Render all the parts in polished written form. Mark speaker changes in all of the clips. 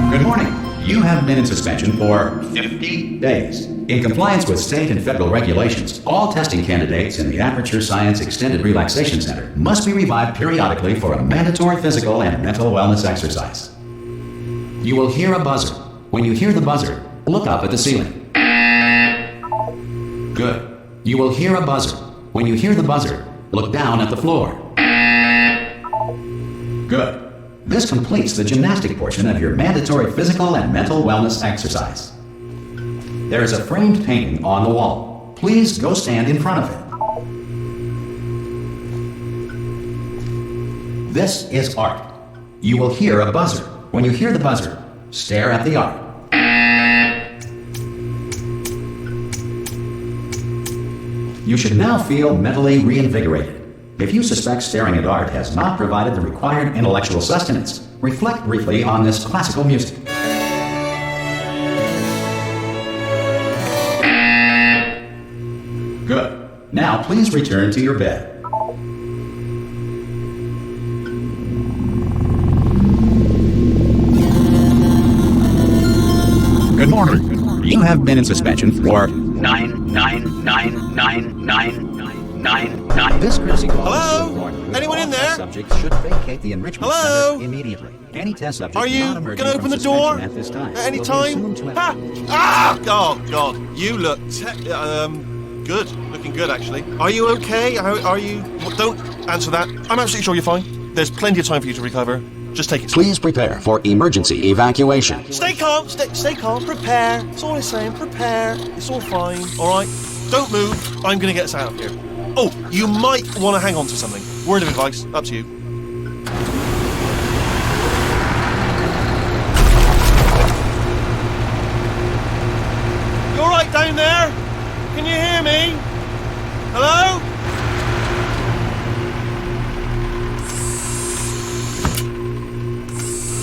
Speaker 1: Good morning. You have been in suspension for 50 days. In compliance with state and federal regulations, all testing candidates in the Aperture Science Extended Relaxation Center must be revived periodically for a mandatory physical and mental wellness exercise. You will hear a buzzer. When you hear the buzzer, look up at the ceiling. Good. You will hear a buzzer. When you hear the buzzer, look down at the floor. Good. This completes the gymnastic portion of your mandatory physical and mental wellness exercise. There is a framed painting on the wall. Please go stand in front of it. This is art. You will hear a buzzer. When you hear the buzzer, stare at the art. You should now feel mentally reinvigorated. If you suspect staring at art has not provided the required intellectual sustenance, reflect briefly on this classical music. Good. Now please return to your bed. Good morning. You have been in suspension for 9. This courtesy call.
Speaker 2: Hello? Anyone in there?
Speaker 1: Subjects should vacate the enrichment center immediately. Any test subject
Speaker 2: Are you
Speaker 1: not emerging
Speaker 2: going to open
Speaker 1: from
Speaker 2: the door
Speaker 1: suspension at this time
Speaker 2: at any
Speaker 1: will be
Speaker 2: time?
Speaker 1: assumed to have-
Speaker 2: Oh God! You look good. Looking good, actually. Are you okay? Are you? Well, don't answer that. I'm absolutely sure you're fine. There's plenty of time for you to recover. Just take it.
Speaker 1: Please prepare for emergency evacuation.
Speaker 2: Stay calm. Stay calm. Prepare. That's all I'm saying. Prepare. It's all fine. All right. Don't move. I'm going to get us out of here. Oh, you might want to hang on to something. Word of advice. Up to you. You all right down there? Can you hear me? Hello?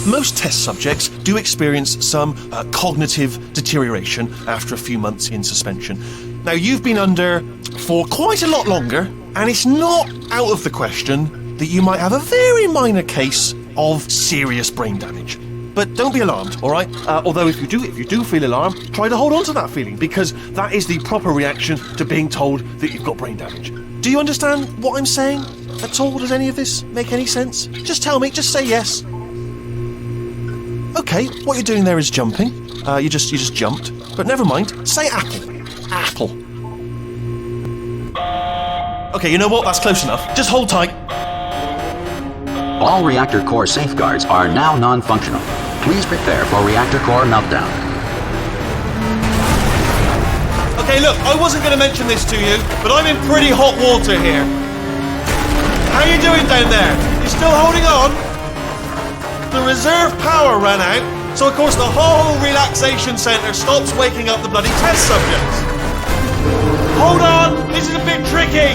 Speaker 2: most test subjects do experience some cognitive deterioration after a few months in suspension. Now, you've been under for quite a lot longer, and it's not out of the question that you might have a very minor case of serious brain damage. But don't be alarmed, all right? Although if you do feel alarmed, try to hold on to that feeling, because that is the proper reaction to being told that you've got brain damage. Do you understand what I'm saying at all? Does any of this make any sense? Just tell me, just say yes. Okay, what you're doing there is jumping. You just jumped. But never mind, say apple. Apple. Okay, you know what? That's close enough. Just hold tight.
Speaker 1: All reactor core safeguards are now non-functional. Please prepare for reactor core meltdown.
Speaker 2: Okay, look, I wasn't going to mention this to you, but I'm in pretty hot water here. How you doing down there? You still holding on? The reserve power ran out, so of course the whole relaxation centre stops waking up the bloody test subjects. Hold on, this is a bit tricky.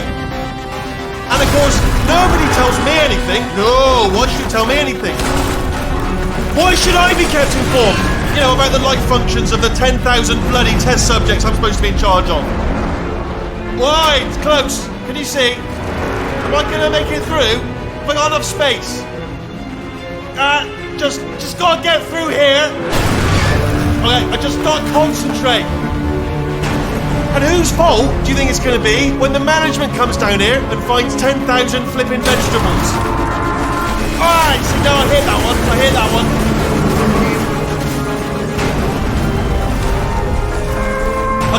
Speaker 2: And of course, nobody tells me anything. No, why should you tell me anything? Why should I be kept informed? You know, about the life functions of the 10,000 bloody test subjects I'm supposed to be in charge of. Why? It's close. Can you see? Am I going to make it through? Have I got enough space? Just gotta get through here. Okay, I just gotta concentrate. And whose fault do you think it's going to be when the management comes down here and finds 10,000 flipping vegetables? Alright, so now I hear that one. I hear that one.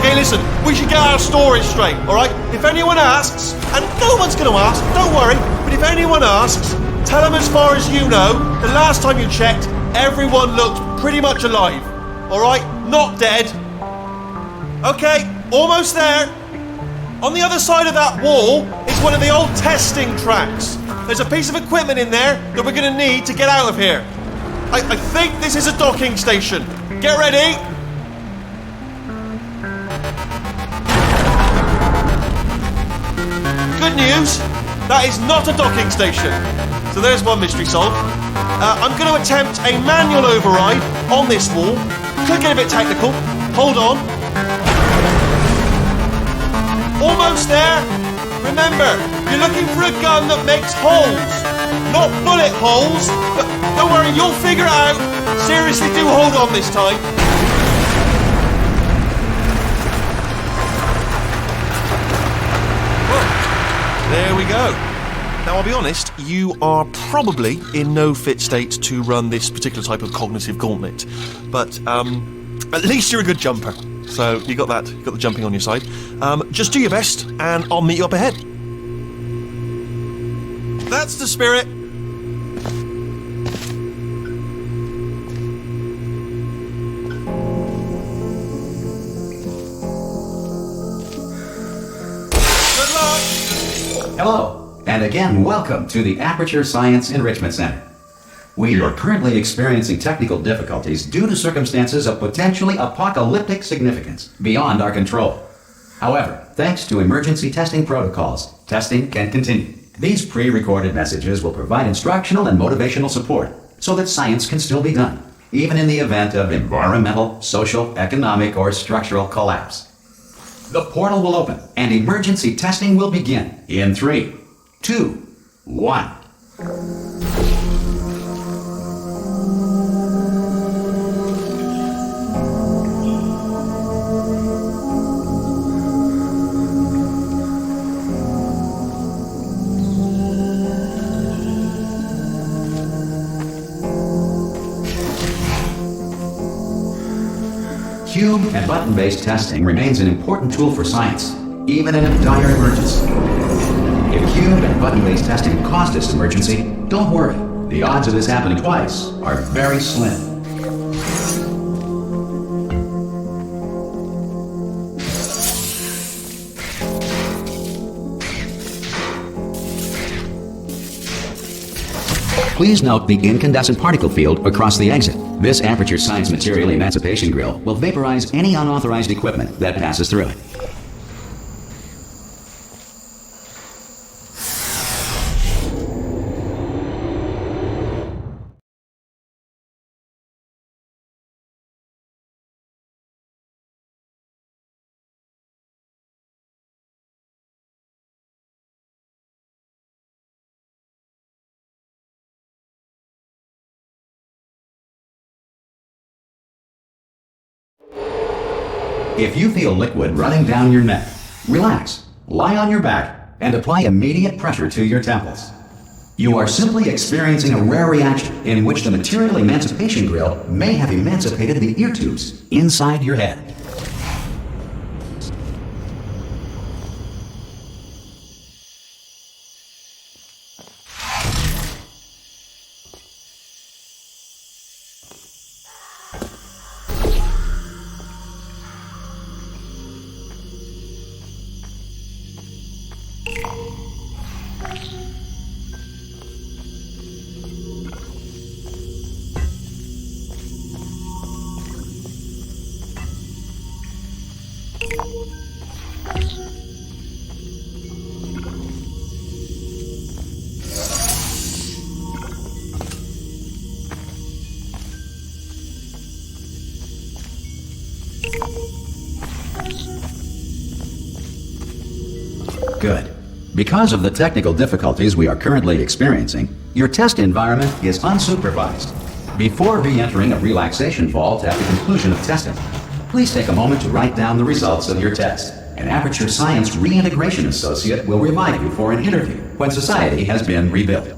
Speaker 2: Okay, listen, we should get our story straight, alright? If anyone asks, and no one's going to ask, don't worry, but if anyone asks, tell them as far as you know, the last time you checked, everyone looked pretty much alive. Alright? Not dead. Okay, almost there. On the other side of that wall is one of the old testing tracks. There's a piece of equipment in there that we're going to need to get out of here. I think this is a docking station. Get ready. Good news, that is not a docking station. So there's one mystery solved. I'm going to attempt a manual override on this wall. Could get a bit technical. Hold on. Almost there. Remember, you're looking for a gun that makes holes, not bullet holes. But don't worry, you'll figure it out. Seriously, do hold on this time. There we go. Now, I'll be honest, you are probably in no fit state to run this particular type of cognitive gauntlet. But at least you're a good jumper. So you got that, you got the jumping on your side. Just do your best, and I'll meet you up ahead. That's the spirit. Good luck.
Speaker 1: Hello, and again, welcome to the Aperture Science Enrichment Center. We are currently experiencing technical difficulties due to circumstances of potentially apocalyptic significance beyond our control. However, thanks to emergency testing protocols, testing can continue. These pre-recorded messages will provide instructional and motivational support so that science can still be done, even in the event of environmental, social, economic, or structural collapse. The portal will open and emergency testing will begin in 3, 2, 1. Cube and button-based testing remains an important tool for science, even in a dire emergency. If cube and button-based testing caused this emergency, don't worry. The odds of this happening twice are very slim. Please note the incandescent particle field across the exit. This Aperture Science Material Emancipation Grill will vaporize any unauthorized equipment that passes through it. If you feel liquid running down your neck, relax, lie on your back, and apply immediate pressure to your temples. You are simply experiencing a rare reaction in which the material emancipation grill may have emancipated the ear tubes inside your head. Good. Because of the technical difficulties we are currently experiencing, your test environment is unsupervised. Before re-entering a relaxation vault at the conclusion of testing, please take a moment to write down the results of your test. An Aperture Science Reintegration Associate will revive you for an interview when society has been rebuilt.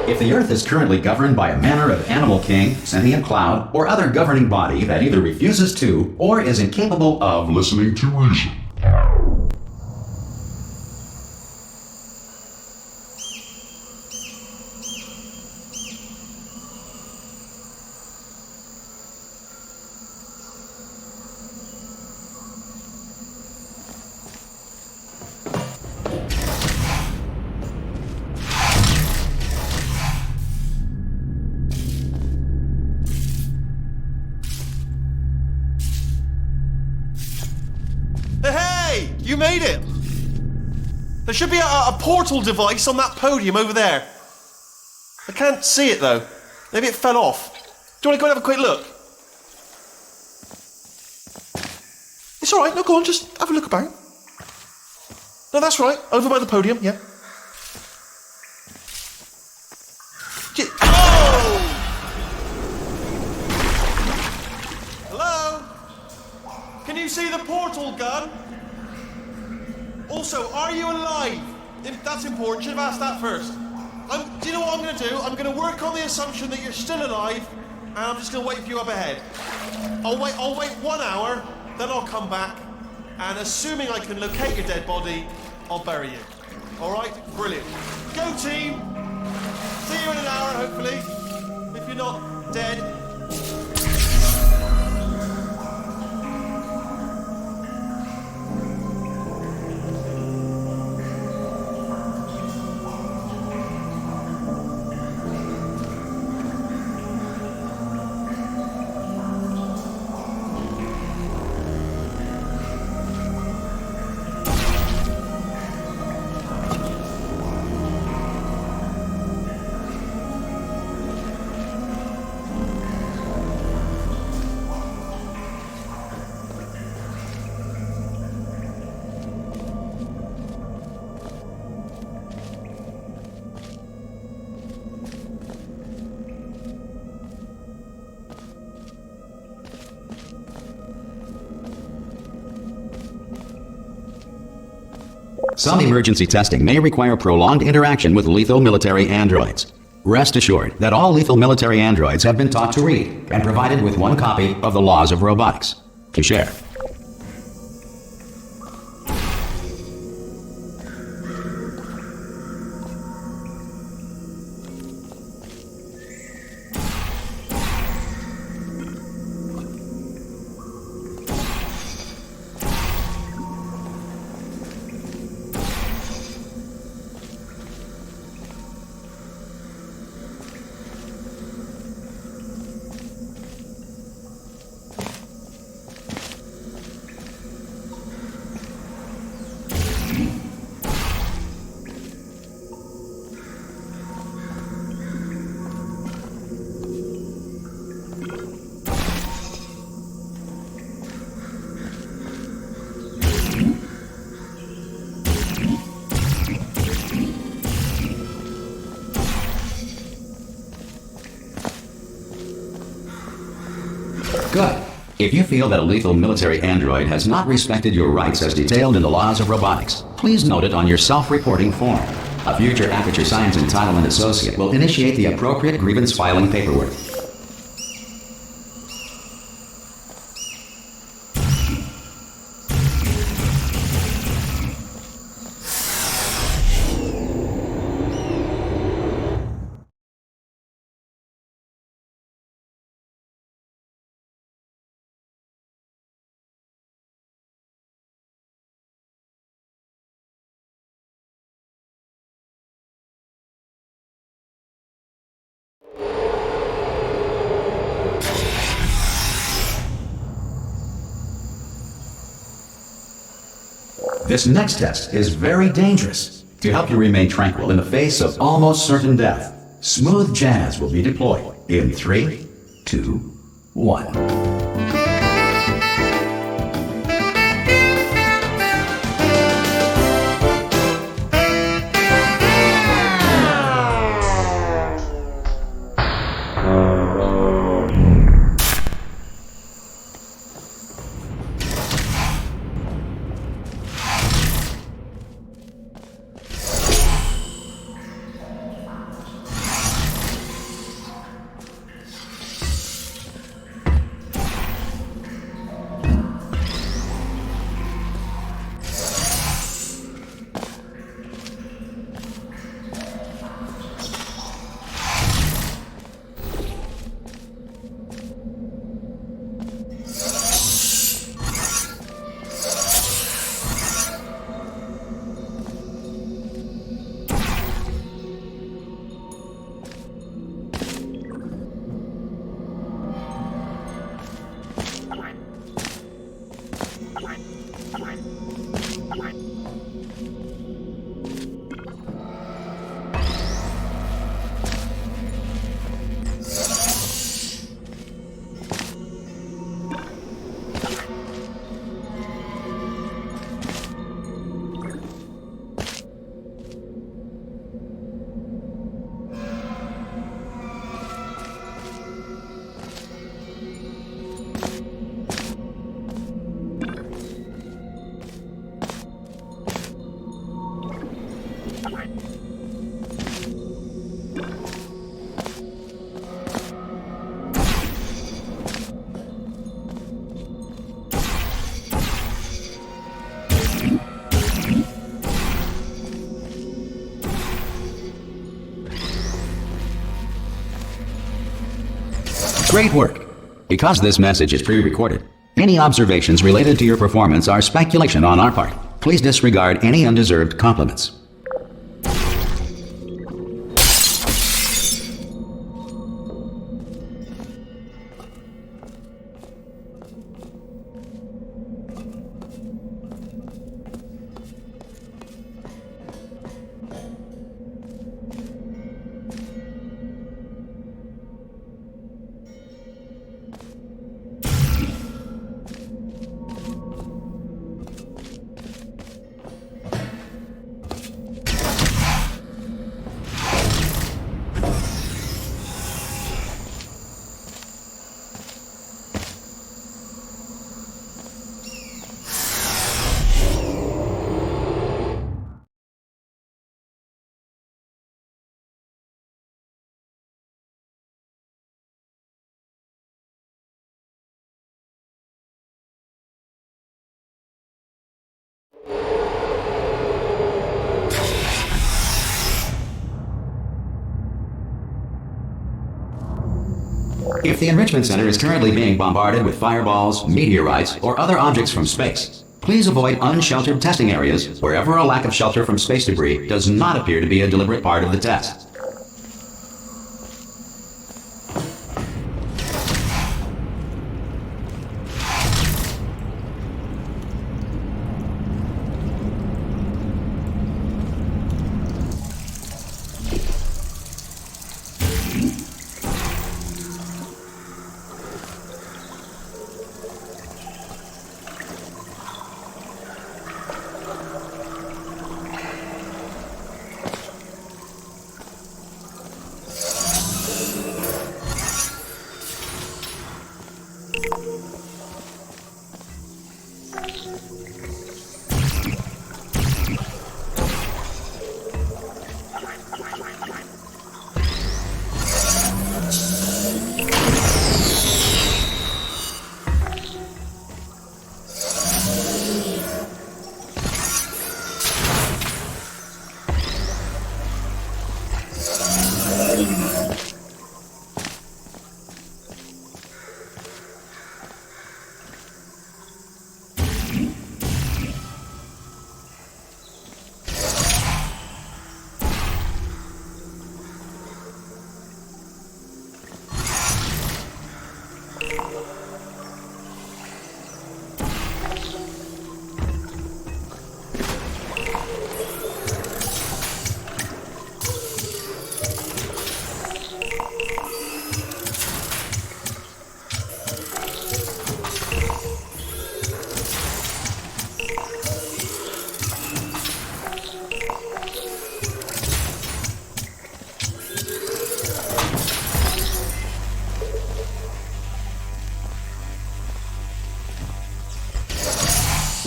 Speaker 1: If the Earth is currently governed by a manner of animal king, sentient cloud, or other governing body that either refuses to or is incapable of listening to reason,
Speaker 2: You made it! There should be a portal device on that podium over there. I can't see it though. Maybe it fell off. Do you want to go and have a quick look? It's alright, no, go on, just have a look about. No, that's right, over by the podium, yeah. Oh! Hello? Can you see the portal gun? Also, are you alive? That's important. Should have asked that first. Do you know what I'm going to do? I'm going to work on the assumption that you're still alive, and I'm just going to wait for you up ahead. I'll wait 1 hour, then I'll come back, and assuming I can locate your dead body, I'll bury you. All right? Brilliant. Go team. See you in an hour, hopefully. If you're not dead.
Speaker 1: Some emergency testing may require prolonged interaction with lethal military androids. Rest assured that all lethal military androids have been taught to read and provided with one copy of the Laws of Robotics to share. Good. If you feel that a lethal military android has not respected your rights as detailed in the laws of robotics, please note it on your self-reporting form. A future Aperture Science Entitlement Associate will initiate the appropriate grievance filing paperwork. This next test is very dangerous. To help you remain tranquil in the face of almost certain death, smooth jazz will be deployed in 3, 2, 1. Great work! Because this message is pre-recorded, any observations related to your performance are speculation on our part. Please disregard any undeserved compliments. If the Enrichment Center is currently being bombarded with fireballs, meteorites, or other objects from space, please avoid unsheltered testing areas wherever a lack of shelter from space debris does not appear to be a deliberate part of the test.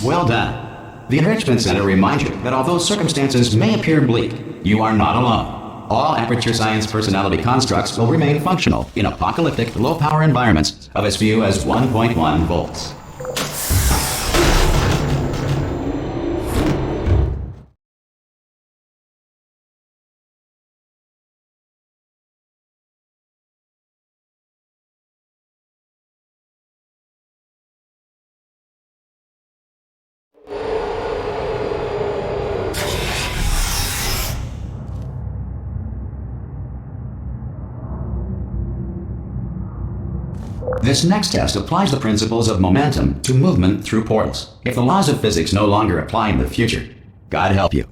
Speaker 1: Well done. The Enrichment Center reminds you that although circumstances may appear bleak, you are not alone. All Aperture Science personality constructs will remain functional in apocalyptic, low-power environments of as few as 1.1 volts. This next test applies the principles of momentum to movement through portals. If the laws of physics no longer apply in the future, God help you.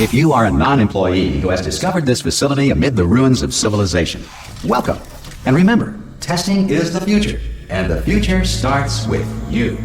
Speaker 1: If you are a non-employee who has discovered this facility amid the ruins of civilization, welcome. And remember, testing is the future, and the future starts with you.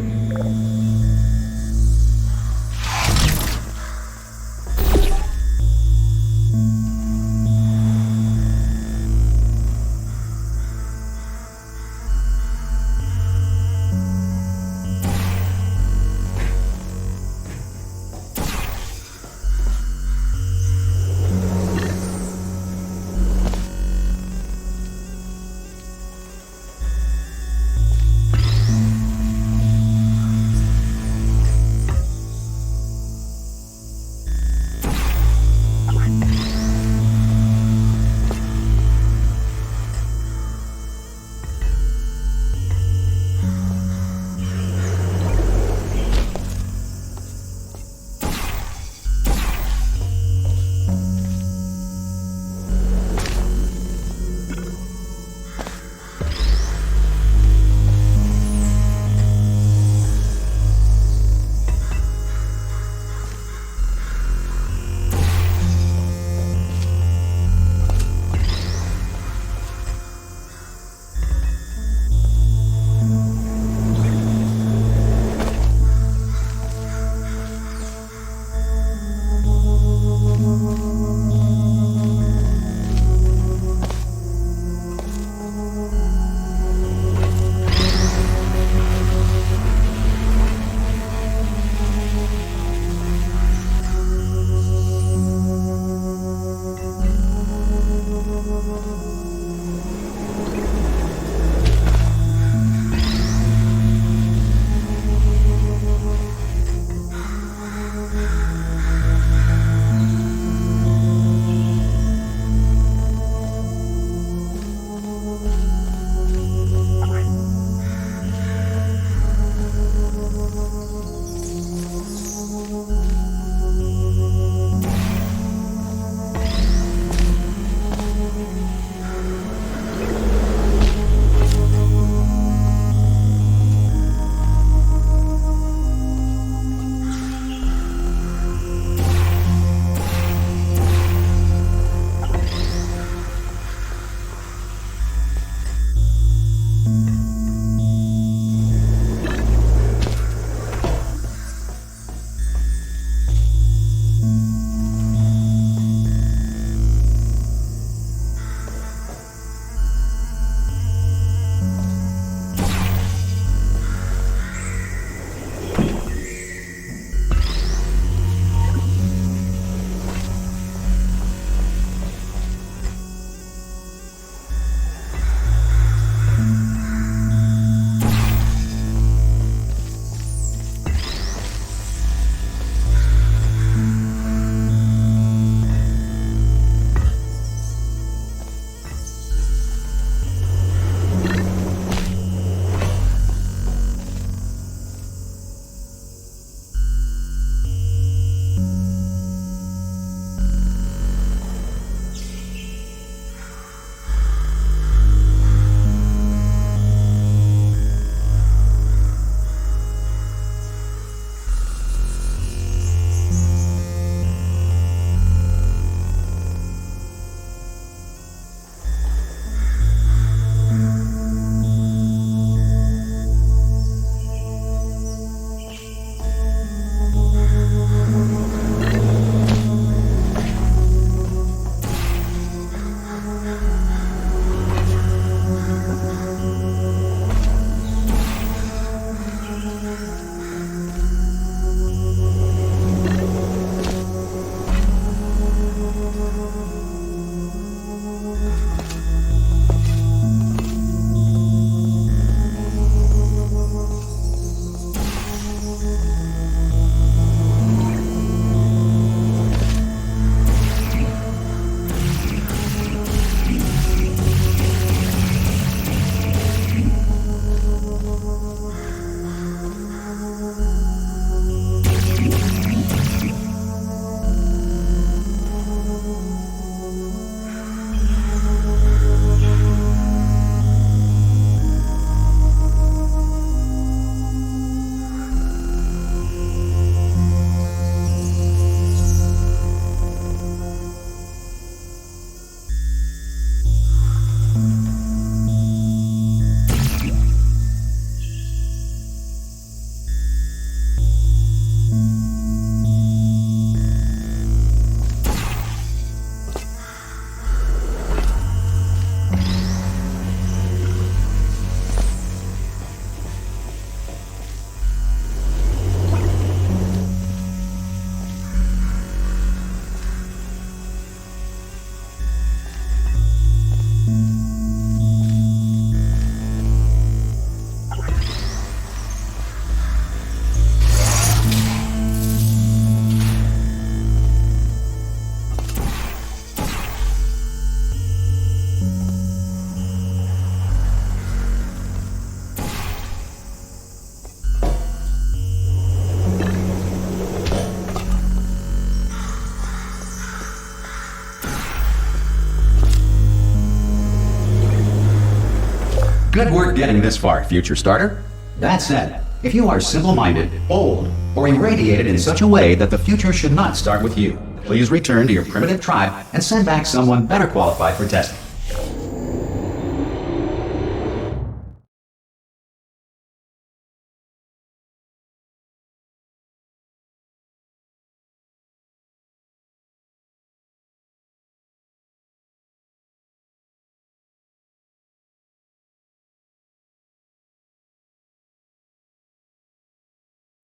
Speaker 1: Good work getting this far, future starter. That said, if you are simple-minded, old, or irradiated in such a way that the future should not start with you, please return to your primitive tribe and send back someone better qualified for testing.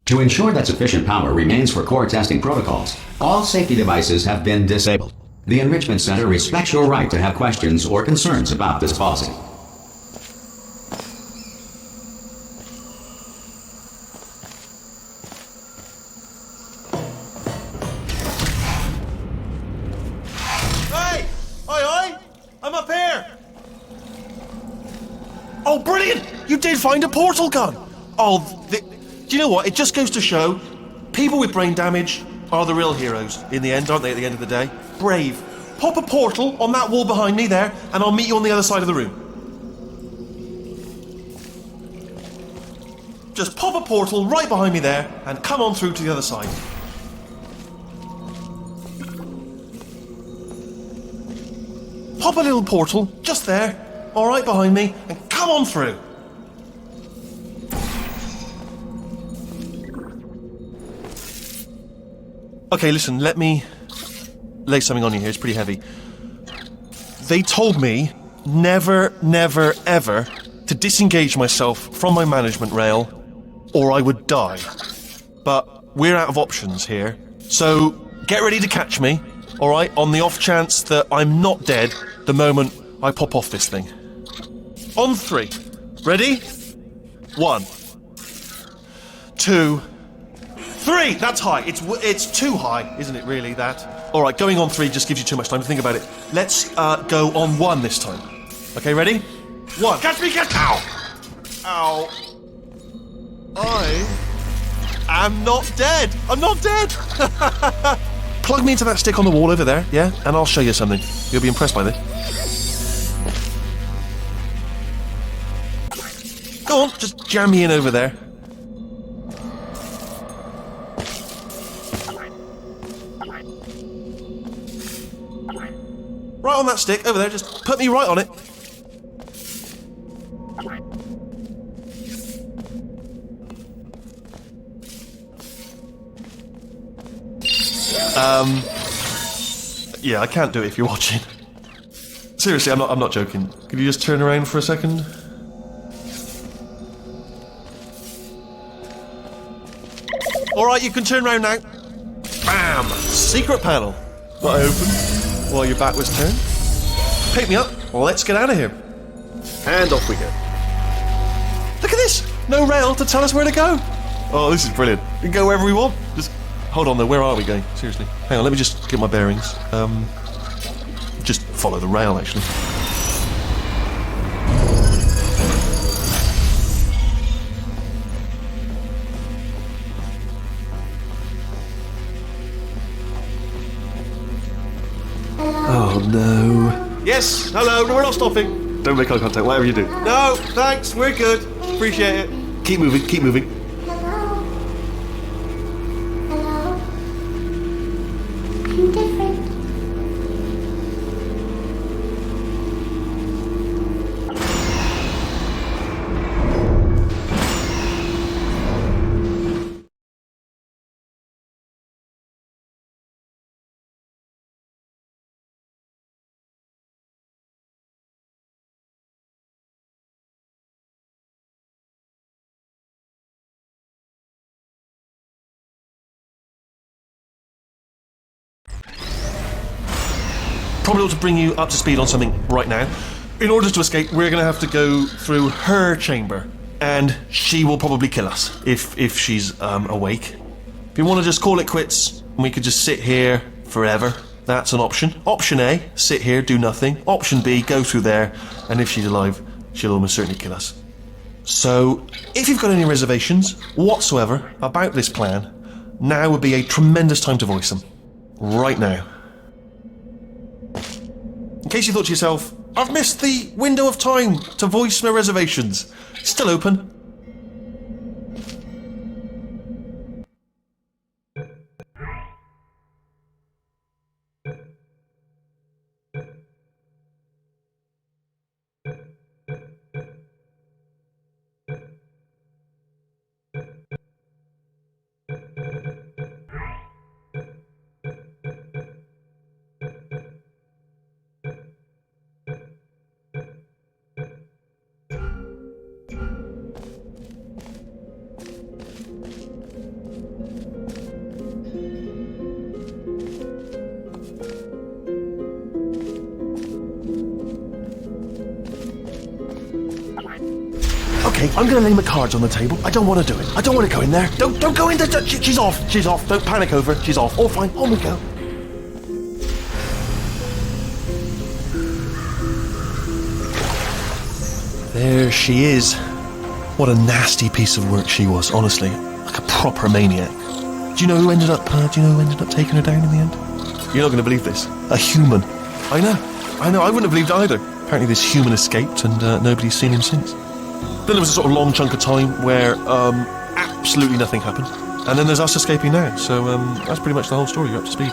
Speaker 1: To ensure that sufficient power remains for core testing protocols, all safety devices have been disabled. The Enrichment Center respects your right to have questions or concerns about this policy.
Speaker 2: Hey! Oi! I'm up here! Oh, brilliant! You did find a portal gun! Do you know what? It just goes to show, people with brain damage are the real heroes in the end, aren't they, at the end of the day? Brave. Pop a portal on that wall behind me there, and I'll meet you on the other side of the room. Just pop a portal right behind me there, and come on through to the other side. Pop a little portal, just there, all right behind me, and come on through. Okay, listen, let me lay something on you here. It's pretty heavy. They told me never, never, ever to disengage myself from my management rail or I would die. But we're out of options here. So get ready to catch me, all right, on the off chance that I'm not dead the moment I pop off this thing. On 3. Ready? 1, 2, 3! That's high. It's too high, isn't it, really, that? All right, going on 3 just gives you too much time to think about it. Let's go on 1 this time. Okay, ready? 1. Catch me, catch... Ow! Ow. I am not dead. I'm not dead. Plug me into that stick on the wall over there, yeah? And I'll show you something. You'll be impressed by this. Go on, just jam me in over there. Right on that stick, over there, just put me right on it. Yeah, I can't do it if you're watching. Seriously, I'm not joking. Could you just turn around for a second? Alright, you can turn around now. Bam! Secret panel. That I opened while your back was turned. Pick me up. Let's get out of here. And off we go. Look at this! No rail to tell us where to go. Oh, this is brilliant. We can go wherever we want. Just hold on though, where are we going? Seriously. Hang on, let me just get my bearings. Just follow the rail, actually. Oh no. Yes, hello, no, we're not stopping. Don't make eye contact, whatever you do. No, thanks, we're good. Appreciate it. Keep moving, keep moving.
Speaker 3: Hello? Hello? I'm different.
Speaker 2: Probably ought to bring you up to speed on something right now. In order to escape, we're going to have to go through her chamber, and she will probably kill us if she's awake. If you want to just call it quits, we could just sit here forever. That's an option. Option A, sit here, do nothing. Option B, go through there, and if she's alive, she'll almost certainly kill us. So, if you've got any reservations whatsoever about this plan, now would be a tremendous time to voice them. Right now. In case you thought to yourself, I've missed the window of time to voice my reservations. It's still open. Okay, I'm gonna lay my cards on the table. I don't want to do it. I don't want to go in there. Don't go in there. She's off. She's off. Don't panic over it. She's off. All fine. On we go. There she is. What a nasty piece of work she was, honestly. Like a proper maniac. Do you know who ended up taking her down in the end? You're not going to believe this. A human. I know. I wouldn't have believed either. Apparently this human escaped and nobody's seen him since. Then there was a sort of long chunk of time where absolutely nothing happened. And then there's us escaping now. So that's pretty much the whole story. You're up to speed.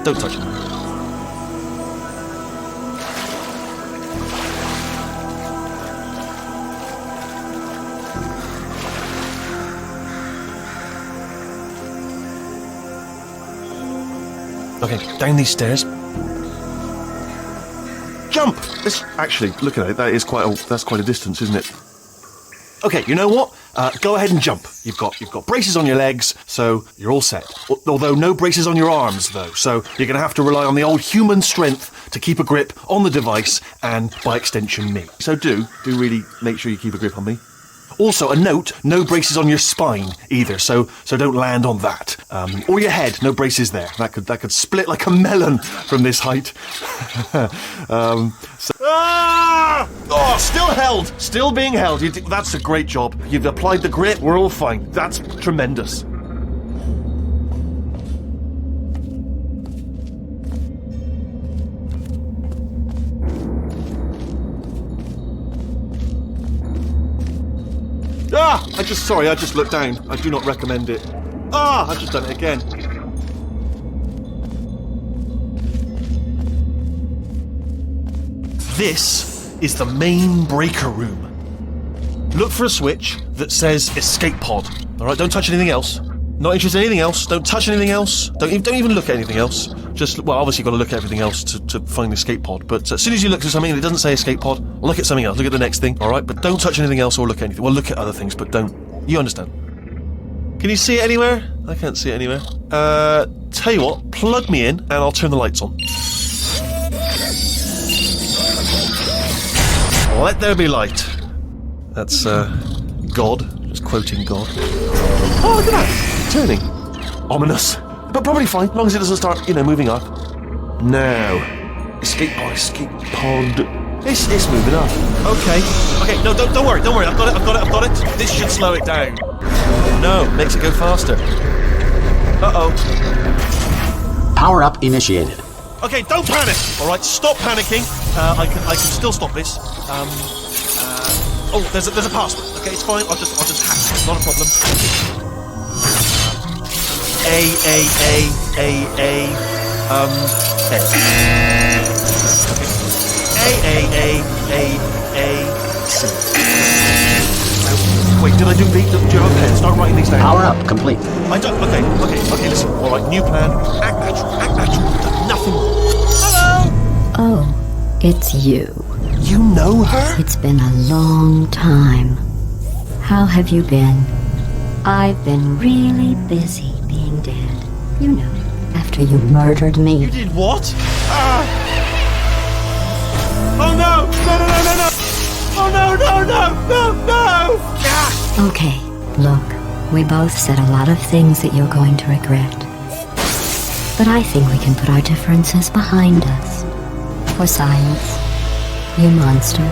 Speaker 2: Don't touch it. Okay, down these stairs. Jump! Actually, look at it. That's quite a distance, isn't it? Okay, you know what? Go ahead and jump. You've got braces on your legs, so you're all set. Although no braces on your arms, though. So you're going to have to rely on the old human strength to keep a grip on the device and, by extension, me. So do really make sure you keep a grip on me. Also, a note, no braces on your spine either, so don't land on that. Or your head, no braces there. That could split like a melon from this height. Oh, still held! Still being held. That's a great job. You've applied the grip, we're all fine. That's tremendous. I just looked down. I do not recommend it. I've just done it again. This is the main breaker room. Look for a switch that says escape pod. Alright, don't touch anything else. Not interested in anything else. Don't touch anything else. Don't even look at anything else. Obviously you've got to look at everything else to find the escape pod. But as soon as you look at something and it doesn't say escape pod, look at something else. Look at the next thing, alright? But don't touch anything else or look at anything. Well, look at other things, but don't. You understand. Can you see it anywhere? I can't see it anywhere. Tell you what, plug me in and I'll turn the lights on. Let there be light. That's, God. Just quoting God. Oh, look at that! Turning. Ominous. But probably fine, as long as it doesn't start, moving up. Now. Escape pod. It's moving up. Okay, no, don't worry. I've got it. This should slow it down. No, makes it go faster. Uh-oh.
Speaker 1: Power up initiated.
Speaker 2: Okay, don't panic! Alright, stop panicking. I can still stop this. There's a password. Okay, it's fine. I'll just hack it. Not a problem. C. Wait, did I do B? Do you have a pen? Start writing these down.
Speaker 1: Power up complete.
Speaker 2: I don't. Okay. Listen. All right, new plan. Act natural. Nothing. Hello.
Speaker 3: Oh, it's you.
Speaker 2: You know her?
Speaker 3: It's been a long time. How have you been? I've been really busy being dead. You know, after you murdered me.
Speaker 2: You did what? Oh no! No! Oh no! Ah!
Speaker 3: Okay, look, we both said a lot of things that you're going to regret. But I think we can put our differences behind us. For science, you monster.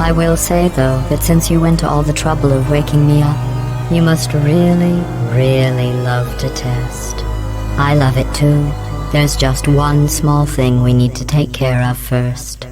Speaker 3: I will say, though, that since you went to all the trouble of waking me up, you must really, really love to test. I love it too. There's just one small thing we need to take care of first.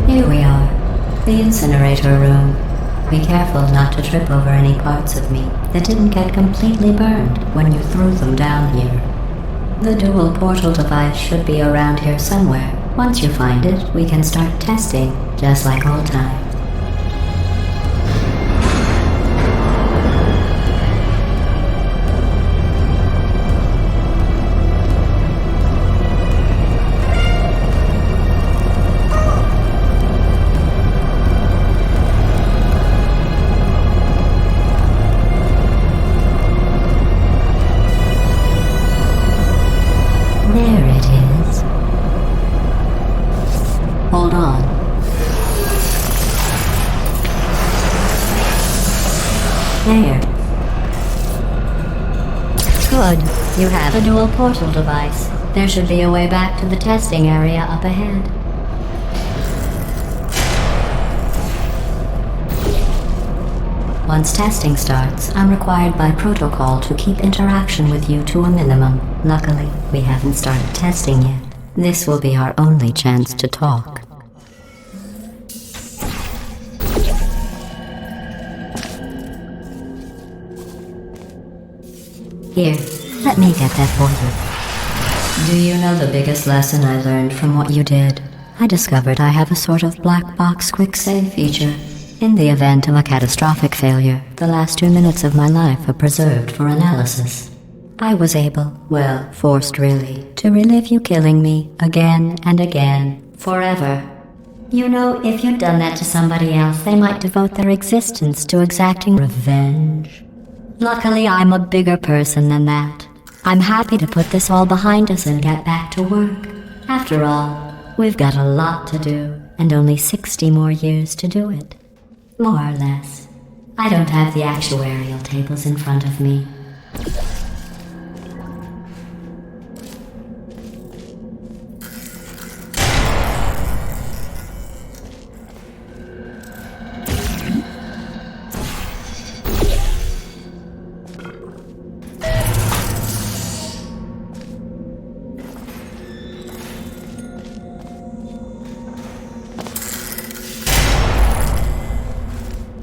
Speaker 3: Here we are, the incinerator room. Be careful not to trip over any parts of me that didn't get completely burned when you threw them down here. The dual portal device should be around here somewhere. Once you find it, we can start testing, just like old times. There it is. Hold on. There. Good. You have a dual portal device. There should be a way back to the testing area up ahead. Once testing starts, I'm required by protocol to keep interaction with you to a minimum. Luckily, we haven't started testing yet. This will be our only chance to talk. Here, let me get that for you. Do you know the biggest lesson I learned from what you did? I discovered I have a sort of black box quick save feature. In the event of a catastrophic failure, the last 2 minutes of my life are preserved for analysis. I was able, well, forced really, to relive you killing me again and again, forever. You know, if you'd done that to somebody else, they might devote their existence to exacting revenge. Luckily, I'm a bigger person than that. I'm happy to put this all behind us and get back to work. After all, we've got a lot to do, and only 60 more years to do it. More or less. I don't have the actuarial tables in front of me.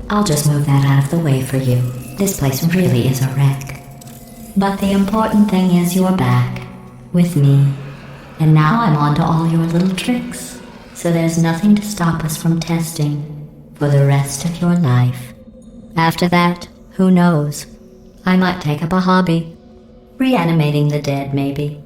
Speaker 3: I'll just move that out of the way for you. This place really is a wreck. But the important thing is you're back. With me. And now I'm on to all your little tricks. So there's nothing to stop us from testing. For the rest of your life. After that, who knows? I might take up a hobby. Reanimating the dead, maybe.